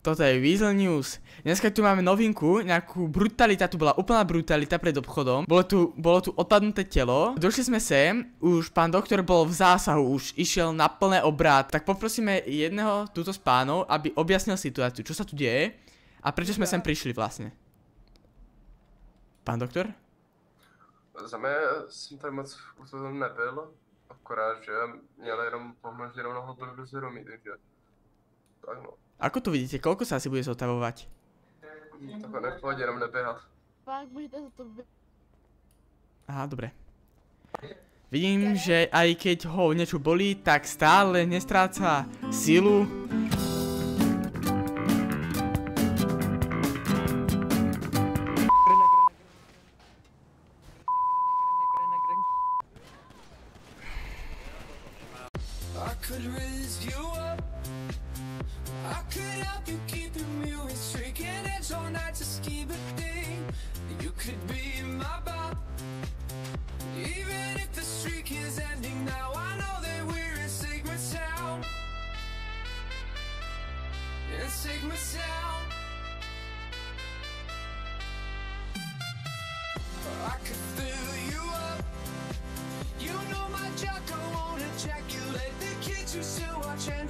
Toto je Weasel News. Dneska tu máme novinku, nejakú brutalita, tu bola úplná brutalita pred obchodom. Bolo tu odpadnuté telo. Došli sme sem, už pán doktor bol v zásahu, už išiel na plné obrát. Tak poprosíme jedného túto z pánov, aby objasnil situáciu, čo sa tu deje a prečo sme sem prišli vlastne. Pán doktor? Za mě jsem tady moc u toho nebyl, akorát, že měl jenom pomnoženou nohu do zvědomí, takže tak no. Ako to vidíte, koľko sa asi bude zotavovať? Takhle nepohodě, jenom neběhat. Fakt, můžete za to Aha, dobre. Vidím, že aj keď ho niečo bolí, tak stále nestráca silu. Sigma sound. I could fill you up. You know my job, I wanna ejaculate the kids who still watch and